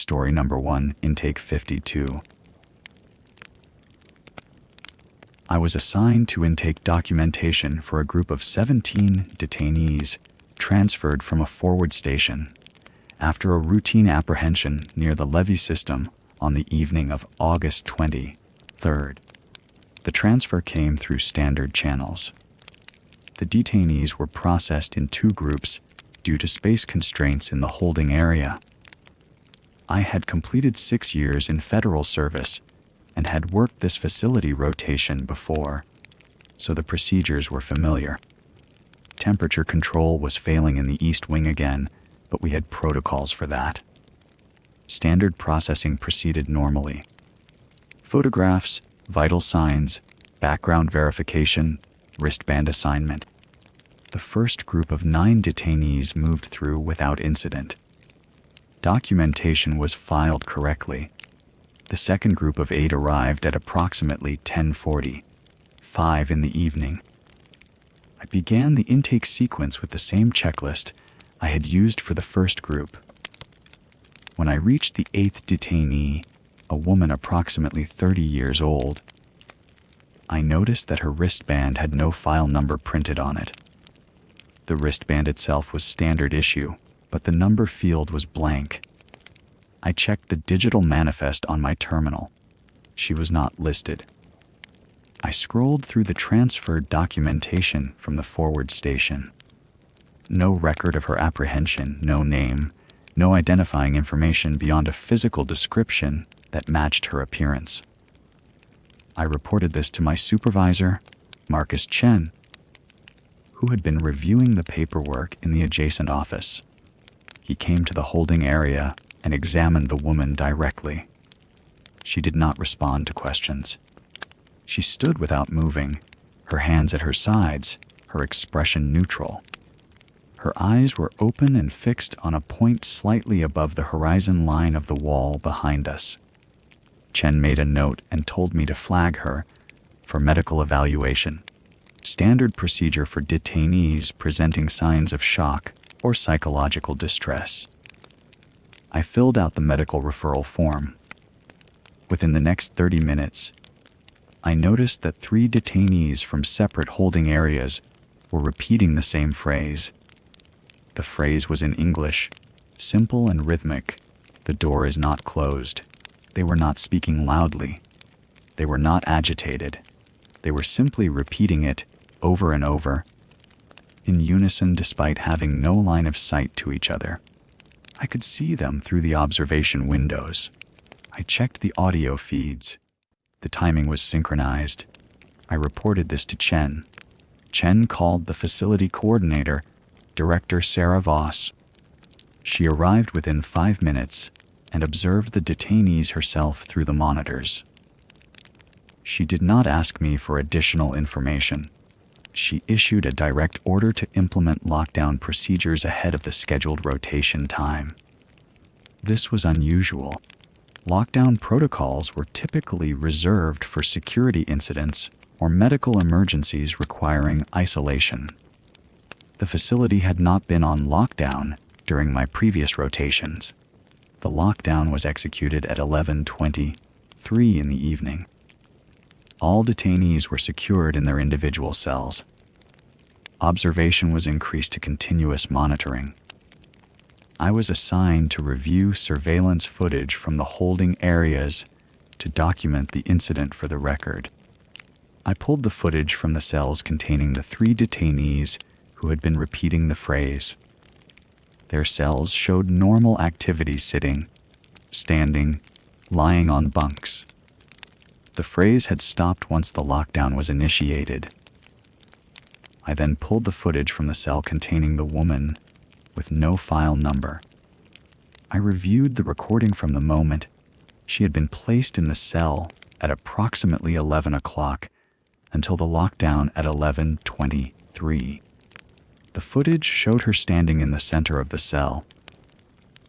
Story number 1, Intake 52. I was assigned to intake documentation for a group of 17 detainees transferred from a forward station after a routine apprehension near the levee system on the evening of August 23rd. The transfer came through standard channels. The detainees were processed in 2 groups due to space constraints in the holding area. I had completed 6 years in federal service and had worked this facility rotation before, so the procedures were familiar. Temperature control was failing in the East Wing again, but we had protocols for that. Standard processing proceeded normally. Photographs, vital signs, background verification, wristband assignment. The first group of 9 detainees moved through without incident. Documentation was filed correctly. The second group of 8 arrived at approximately 10:45 in the evening. I began the intake sequence with the same checklist I had used for the first group. When I reached the 8th detainee, a woman approximately 30 years old, I noticed that her wristband had no file number printed on it. The wristband itself was standard issue, but the number field was blank. I checked the digital manifest on my terminal. She was not listed. I scrolled through the transferred documentation from the forward station. No record of her apprehension, no name, no identifying information beyond a physical description that matched her appearance. I reported this to my supervisor, Marcus Chen, who had been reviewing the paperwork in the adjacent office. He came to the holding area and examined the woman directly. She did not respond to questions. She stood without moving, her hands at her sides, her expression neutral. Her eyes were open and fixed on a point slightly above the horizon line of the wall behind us. Chen made a note and told me to flag her for medical evaluation. Standard procedure for detainees presenting signs of shock or psychological distress. I filled out the medical referral form. Within the next 30 minutes, I noticed that 3 detainees from separate holding areas were repeating the same phrase. The phrase was in English, simple and rhythmic. The door is not closed. They were not speaking loudly. They were not agitated. They were simply repeating it over and over, in unison despite having no line of sight to each other. I could see them through the observation windows. I checked the audio feeds. The timing was synchronized. I reported this to Chen. Chen called the facility coordinator, Director Sarah Voss. She arrived within 5 minutes and observed the detainees herself through the monitors. She did not ask me for additional information. She issued a direct order to implement lockdown procedures ahead of the scheduled rotation time. This was unusual. Lockdown protocols were typically reserved for security incidents or medical emergencies requiring isolation. The facility had not been on lockdown during my previous rotations. The lockdown was executed at 11:23 in the evening. All detainees were secured in their individual cells. Observation was increased to continuous monitoring. I was assigned to review surveillance footage from the holding areas to document the incident for the record. I pulled the footage from the cells containing the 3 detainees who had been repeating the phrase. Their cells showed normal activity sitting, standing, lying on bunks. The phrase had stopped once the lockdown was initiated. I then pulled the footage from the cell containing the woman with no file number. I reviewed the recording from the moment she had been placed in the cell at approximately 11 o'clock until the lockdown at 11:23. The footage showed her standing in the center of the cell.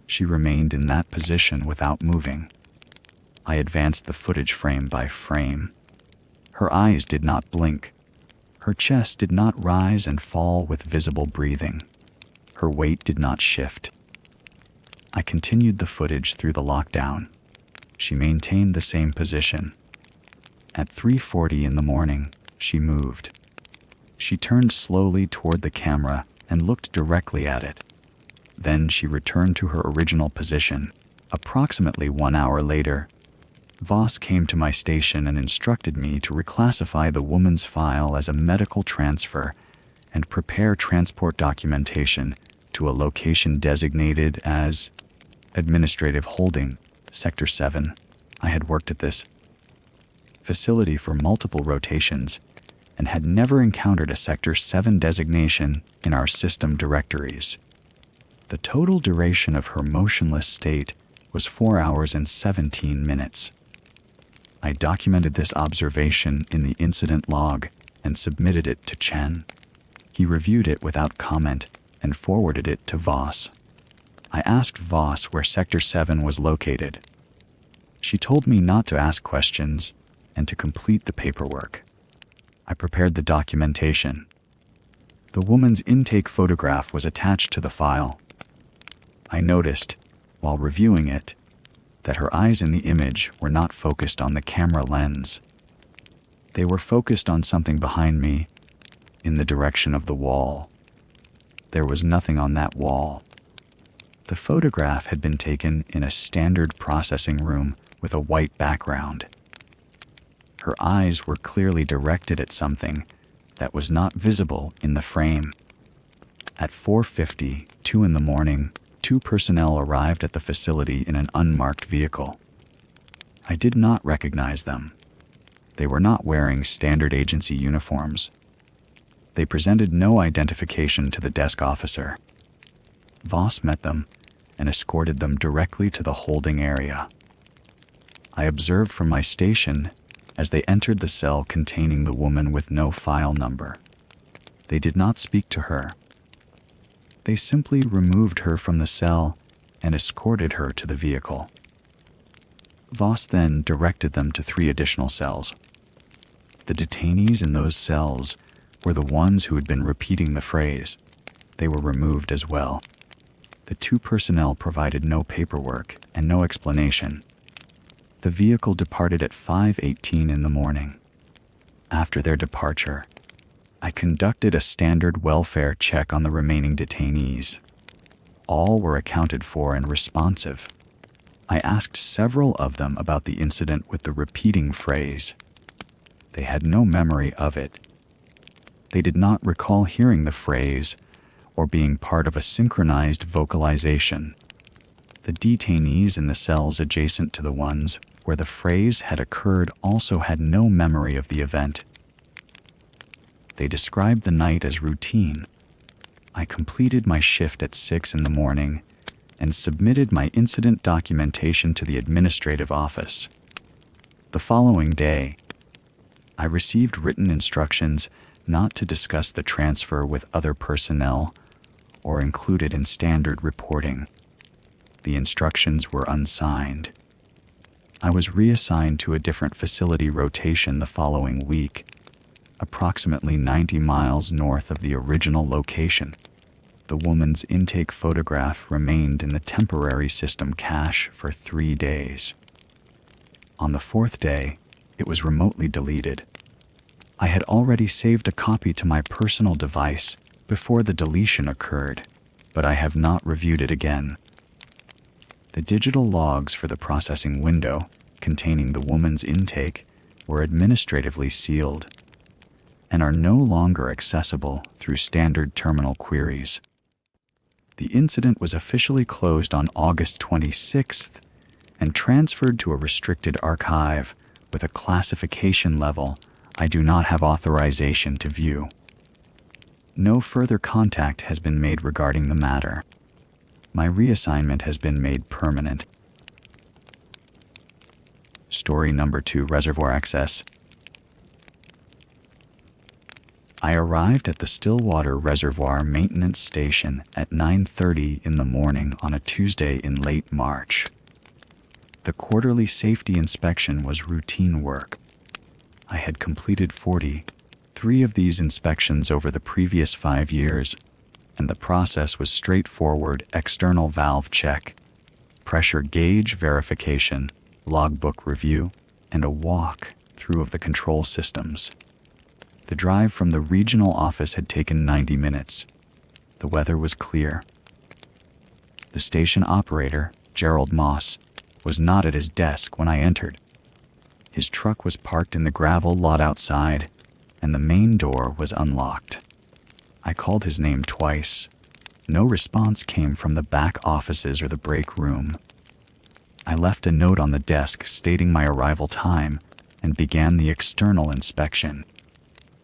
She remained in that position without moving. I advanced the footage frame by frame. Her eyes did not blink. Her chest did not rise and fall with visible breathing. Her weight did not shift. I continued the footage through the lockdown. She maintained the same position. At 3:40 in the morning, she moved. She turned slowly toward the camera and looked directly at it. Then she returned to her original position. Approximately 1 hour later, Voss came to my station and instructed me to reclassify the woman's file as a medical transfer and prepare transport documentation to a location designated as Administrative Holding, Sector 7. I had worked at this facility for multiple rotations and had never encountered a Sector 7 designation in our system directories. The total duration of her motionless state was 4 hours and 17 minutes. I documented this observation in the incident log and submitted it to Chen. He reviewed it without comment and forwarded it to Voss. I asked Voss where Sector 7 was located. She told me not to ask questions and to complete the paperwork. I prepared the documentation. The woman's intake photograph was attached to the file. I noticed, while reviewing it, that her eyes in the image were not focused on the camera lens. They were focused on something behind me, in the direction of the wall. There was nothing on that wall. The photograph had been taken in a standard processing room with a white background. Her eyes were clearly directed at something that was not visible in the frame. At 4:52 in the morning, 2 personnel arrived at the facility in an unmarked vehicle. I did not recognize them. They were not wearing standard agency uniforms. They presented no identification to the desk officer. Voss met them and escorted them directly to the holding area. I observed from my station as they entered the cell containing the woman with no file number. They did not speak to her. They simply removed her from the cell and escorted her to the vehicle. Voss then directed them to 3 additional cells. The detainees in those cells were the ones who had been repeating the phrase. They were removed as well. The 2 personnel provided no paperwork and no explanation. The vehicle departed at 5:18 in the morning. After their departure, I conducted a standard welfare check on the remaining detainees. All were accounted for and responsive. I asked several of them about the incident with the repeating phrase. They had no memory of it. They did not recall hearing the phrase or being part of a synchronized vocalization. The detainees in the cells adjacent to the ones where the phrase had occurred also had no memory of the event. They described the night as routine. I completed my shift at 6 in the morning and submitted my incident documentation to the administrative office. The following day, I received written instructions not to discuss the transfer with other personnel or include it in standard reporting. The instructions were unsigned. I was reassigned to a different facility rotation the following week, approximately 90 miles north of the original location. The woman's intake photograph remained in the temporary system cache for 3 days. On the 4th day, it was remotely deleted. I had already saved a copy to my personal device before the deletion occurred, but I have not reviewed it again. The digital logs for the processing window containing the woman's intake were administratively sealed and are no longer accessible through standard terminal queries. The incident was officially closed on August 26th and transferred to a restricted archive with a classification level I do not have authorization to view. No further contact has been made regarding the matter. My reassignment has been made permanent. Story number 2, Reservoir Access. I arrived at the Stillwater Reservoir Maintenance Station at 9:30 in the morning on a Tuesday in late March. The quarterly safety inspection was routine work. I had completed 43 of these inspections over the previous 5 years, and the process was straightforward external valve check, pressure gauge verification, logbook review, and a walk through of the control systems. The drive from the regional office had taken 90 minutes. The weather was clear. The station operator, Gerald Moss, was not at his desk when I entered. His truck was parked in the gravel lot outside, and the main door was unlocked. I called his name twice. No response came from the back offices or the break room. I left a note on the desk stating my arrival time and began the external inspection.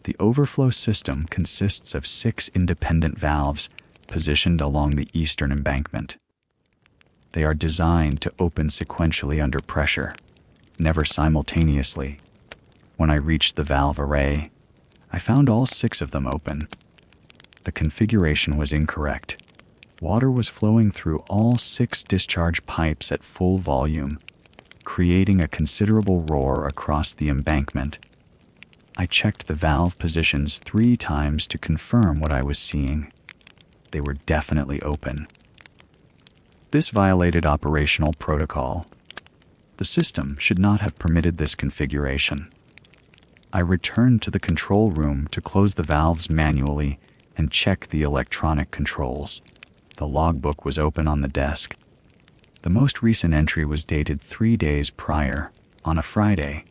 The overflow system consists of 6 independent valves positioned along the eastern embankment. They are designed to open sequentially under pressure, never simultaneously. When I reached the valve array, I found all 6 of them open. The configuration was incorrect. Water was flowing through all 6 discharge pipes at full volume, creating a considerable roar across the embankment. I checked the valve positions 3 times to confirm what I was seeing. They were definitely open. This violated operational protocol. The system should not have permitted this configuration. I returned to the control room to close the valves manually and check the electronic controls. The logbook was open on the desk. The most recent entry was dated 3 days prior, on a Friday.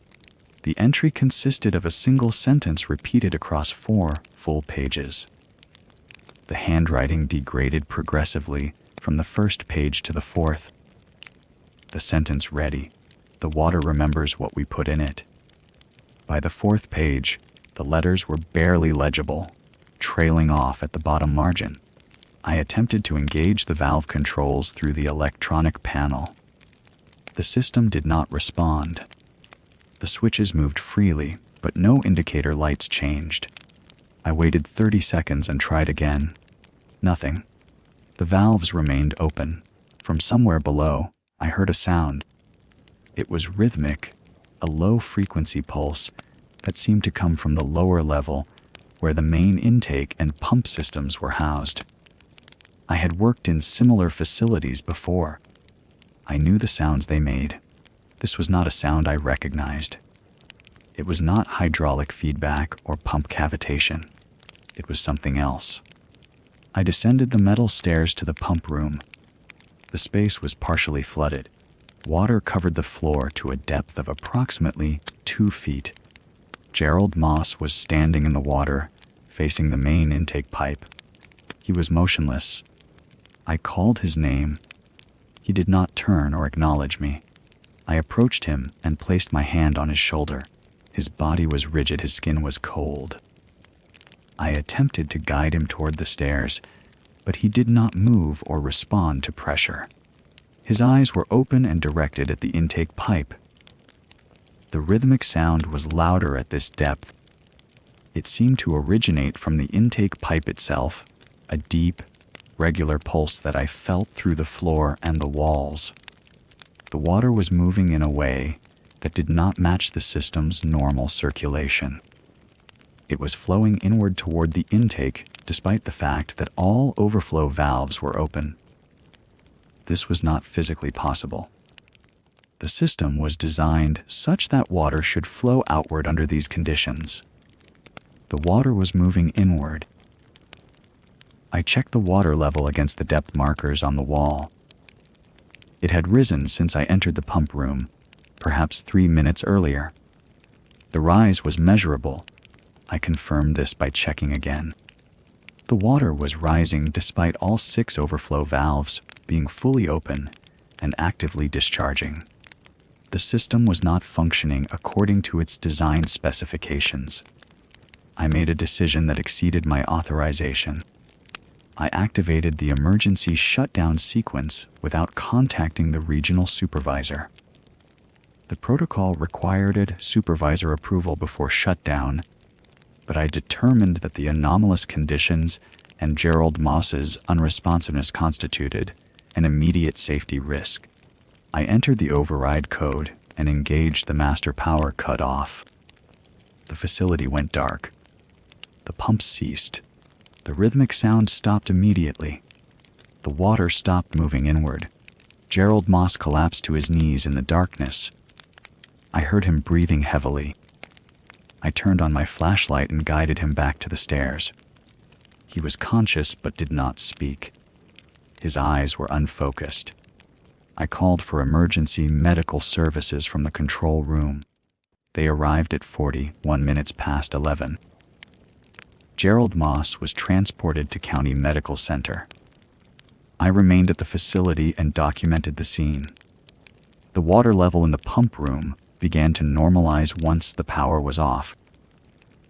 The entry consisted of a single sentence repeated across 4 full pages. The handwriting degraded progressively from the first page to the 4th. The sentence read, "The water remembers what we put in it." By the 4th page, the letters were barely legible, trailing off at the bottom margin. I attempted to engage the valve controls through the electronic panel. The system did not respond. The switches moved freely, but no indicator lights changed. I waited 30 seconds and tried again. Nothing. The valves remained open. From somewhere below, I heard a sound. It was rhythmic, a low-frequency pulse that seemed to come from the lower level where the main intake and pump systems were housed. I had worked in similar facilities before. I knew the sounds they made. This was not a sound I recognized. It was not hydraulic feedback or pump cavitation. It was something else. I descended the metal stairs to the pump room. The space was partially flooded. Water covered the floor to a depth of approximately 2 feet. Gerald Moss was standing in the water, facing the main intake pipe. He was motionless. I called his name. He did not turn or acknowledge me. I approached him and placed my hand on his shoulder. His body was rigid, his skin was cold. I attempted to guide him toward the stairs, but he did not move or respond to pressure. His eyes were open and directed at the intake pipe. The rhythmic sound was louder at this depth. It seemed to originate from the intake pipe itself, a deep, regular pulse that I felt through the floor and the walls. The water was moving in a way that did not match the system's normal circulation. It was flowing inward toward the intake, despite the fact that all overflow valves were open. This was not physically possible. The system was designed such that water should flow outward under these conditions. The water was moving inward. I checked the water level against the depth markers on the wall. It had risen since I entered the pump room, perhaps 3 minutes earlier. The rise was measurable. I confirmed this by checking again. The water was rising despite all 6 overflow valves being fully open and actively discharging. The system was not functioning according to its design specifications. I made a decision that exceeded my authorization. I activated the emergency shutdown sequence without contacting the regional supervisor. The protocol required supervisor approval before shutdown, but I determined that the anomalous conditions and Gerald Moss's unresponsiveness constituted an immediate safety risk. I entered the override code and engaged the master power cutoff. The facility went dark. The pumps ceased. The rhythmic sound stopped immediately. The water stopped moving inward. Gerald Moss collapsed to his knees in the darkness. I heard him breathing heavily. I turned on my flashlight and guided him back to the stairs. He was conscious but did not speak. His eyes were unfocused. I called for emergency medical services from the control room. They arrived at 41 minutes past 11. Gerald Moss was transported to County Medical Center. I remained at the facility and documented the scene. The water level in the pump room began to normalize once the power was off.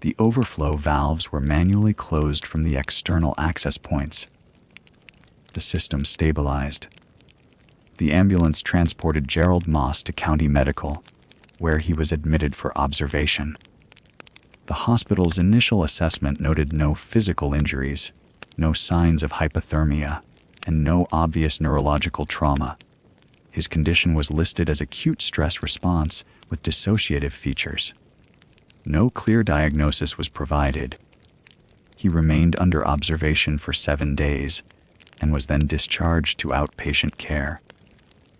The overflow valves were manually closed from the external access points. The system stabilized. The ambulance transported Gerald Moss to County Medical, where he was admitted for observation. The hospital's initial assessment noted no physical injuries, no signs of hypothermia, and no obvious neurological trauma. His condition was listed as acute stress response with dissociative features. No clear diagnosis was provided. He remained under observation for 7 days and was then discharged to outpatient care.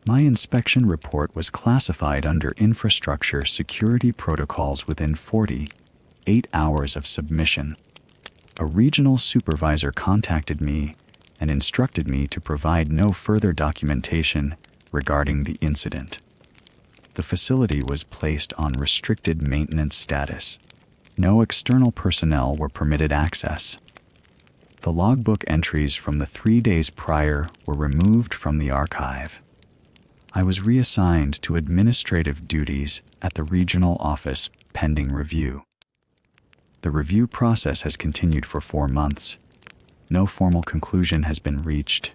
My inspection report was classified under infrastructure security protocols within 48 hours of submission. A regional supervisor contacted me and instructed me to provide no further documentation regarding the incident. The facility was placed on restricted maintenance status. No external personnel were permitted access. The logbook entries from the 3 days prior were removed from the archive. I was reassigned to administrative duties at the regional office pending review. The review process has continued for 4 months. No formal conclusion has been reached.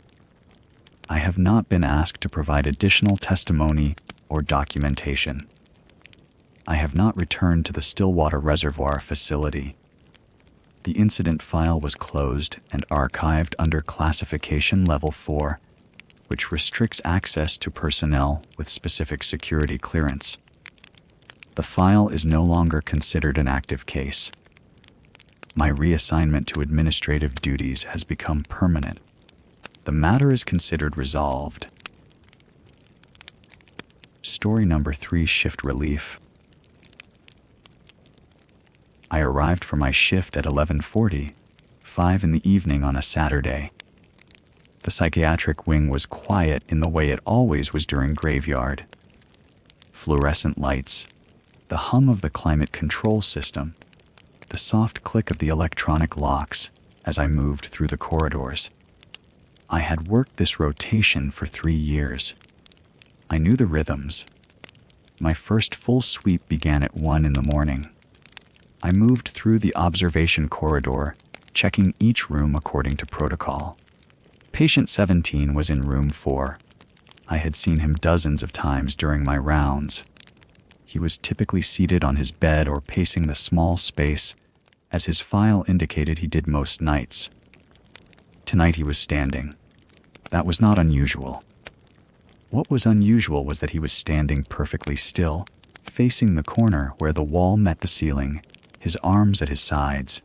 I have not been asked to provide additional testimony or documentation. I have not returned to the Stillwater Reservoir facility. The incident file was closed and archived under Classification Level 4, which restricts access to personnel with specific security clearance. The file is no longer considered an active case. My reassignment to administrative duties has become permanent. The matter is considered resolved. Story number 3: Shift Relief. I arrived for my shift at 11:45 in the evening on a Saturday. The psychiatric wing was quiet in the way it always was during graveyard. Fluorescent lights, the hum of the climate control system, the soft click of the electronic locks as I moved through the corridors. I had worked this rotation for 3 years. I knew the rhythms. My first full sweep began at 1 in the morning. I moved through the observation corridor, checking each room according to protocol. Patient 17 was in room 4. I had seen him dozens of times during my rounds. He was typically seated on his bed or pacing the small space, as his file indicated he did most nights. Tonight he was standing. That was not unusual. What was unusual was that he was standing perfectly still, facing the corner where the wall met the ceiling, his arms at his sides.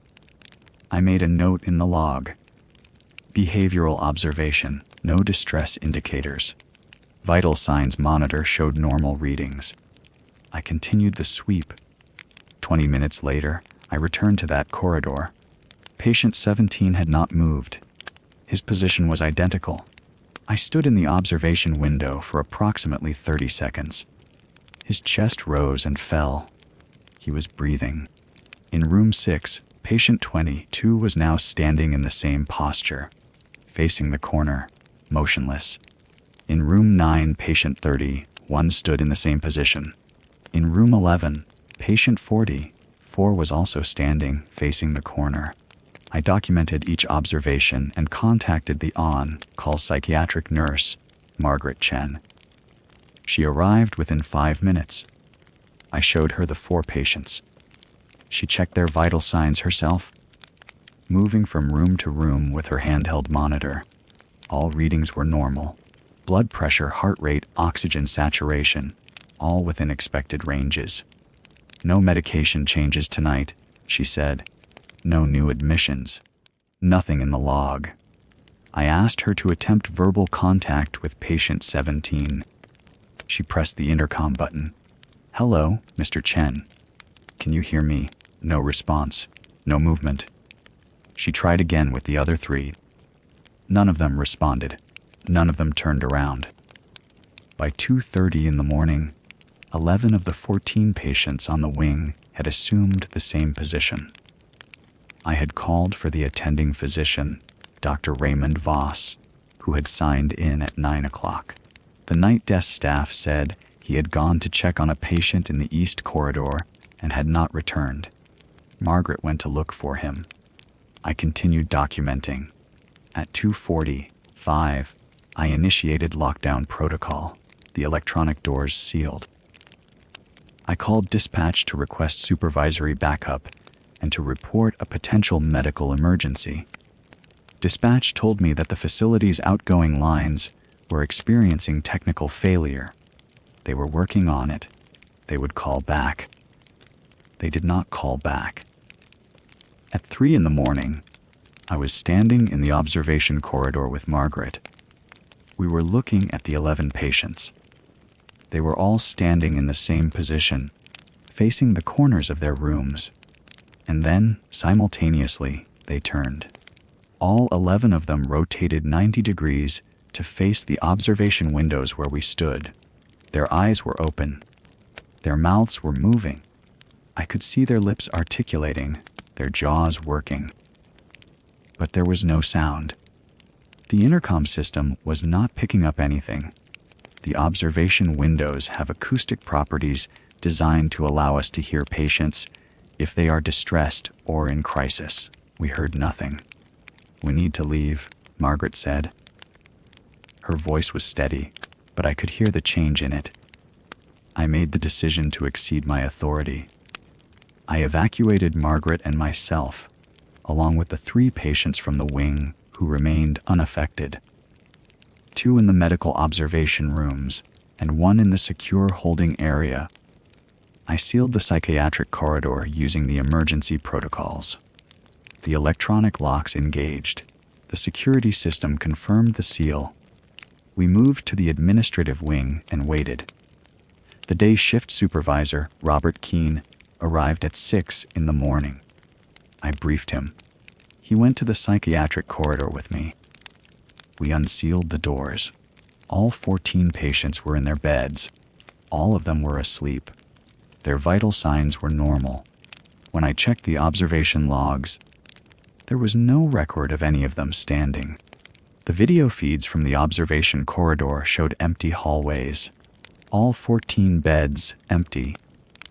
I made a note in the log. Behavioral observation, no distress indicators. Vital signs monitor showed normal readings. I continued the sweep. 20 minutes later, I returned to that corridor. Patient 17 had not moved. His position was identical. I stood in the observation window for approximately 30 seconds. His chest rose and fell. He was breathing. In room 6, patient 22 was now standing in the same posture, facing the corner, motionless. In room 9, patient 31 stood in the same position. In room 11, patient 44 was also standing, facing the corner. I documented each observation and contacted the on-call psychiatric nurse, Margaret Chen. She arrived within 5 minutes. I showed her the 4 patients. She checked their vital signs herself, moving from room to room with her handheld monitor. All readings were normal. Blood pressure, heart rate, oxygen saturation, all within expected ranges. No medication changes tonight, she said. No new admissions. Nothing in the log. I asked her to attempt verbal contact with patient 17. She pressed the intercom button. "Hello, Mr. Chen. Can you hear me?" No response. No movement. She tried again with the other 3. None of them responded. None of them turned around. By 2:30 in the morning, 11 of the 14 patients on the wing had assumed the same position. I had called for the attending physician, Dr. Raymond Voss, who had signed in at 9 o'clock. The night desk staff said he had gone to check on a patient in the east corridor and had not returned. Margaret went to look for him. I continued documenting. At 2:45, I initiated lockdown protocol. The electronic doors sealed. I called dispatch to request supervisory backup and to report a potential medical emergency. Dispatch told me that the facility's outgoing lines were experiencing technical failure. They were working on it. They would call back. They did not call back. At 3 in the morning, I was standing in the observation corridor with Margaret. We were looking at the 11 patients. They were all standing in the same position, facing the corners of their rooms. And then, simultaneously, they turned. All 11 of them rotated 90 degrees to face the observation windows where we stood. Their eyes were open. Their mouths were moving. I could see their lips articulating, their jaws working. But there was no sound. The intercom system was not picking up anything. The observation windows have acoustic properties designed to allow us to hear patients if they are distressed or in crisis. We heard nothing. "We need to leave," Margaret said. Her voice was steady, but I could hear the change in it. I made the decision to exceed my authority. I evacuated Margaret and myself, along with the 3 patients from the wing who remained unaffected. 2 in the medical observation rooms and 1 in the secure holding area. I sealed the psychiatric corridor using the emergency protocols. The electronic locks engaged. The security system confirmed the seal. We moved to the administrative wing and waited. The day shift supervisor, Robert Keene, arrived at 6 in the morning. I briefed him. He went to the psychiatric corridor with me. We unsealed the doors. All 14 patients were in their beds. All of them were asleep. Their vital signs were normal. When I checked the observation logs, there was no record of any of them standing. The video feeds from the observation corridor showed empty hallways. All 14 beds empty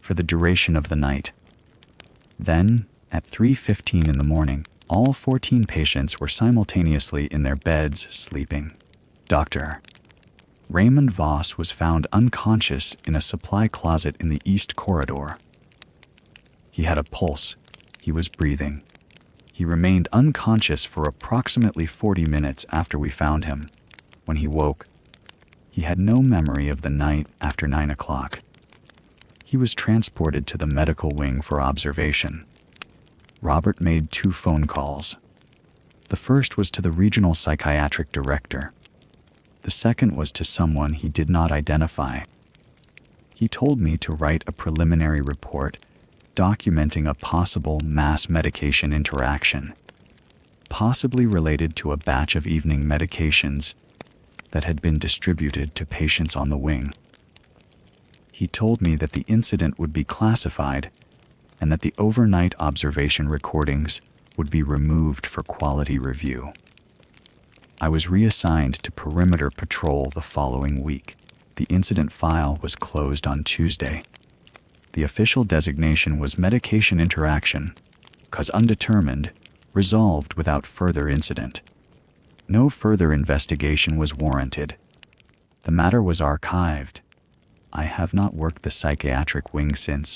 for the duration of the night. Then, at 3:15 in the morning, all 14 patients were simultaneously in their beds sleeping. Dr. Raymond Voss was found unconscious in a supply closet in the east corridor. He had a pulse. He was breathing. He remained unconscious for approximately 40 minutes after we found him. When he woke, he had no memory of the night after 9 o'clock. He was transported to the medical wing for observation. Robert made 2 phone calls. The first was to the regional psychiatric director. The second was to someone he did not identify. He told me to write a preliminary report documenting a possible mass medication interaction, possibly related to a batch of evening medications that had been distributed to patients on the wing. He told me that the incident would be classified and that the overnight observation recordings would be removed for quality review. I was reassigned to perimeter patrol the following week. The incident file was closed on Tuesday. The official designation was medication interaction, cause undetermined, resolved without further incident. No further investigation was warranted. The matter was archived. I have not worked the psychiatric wing since.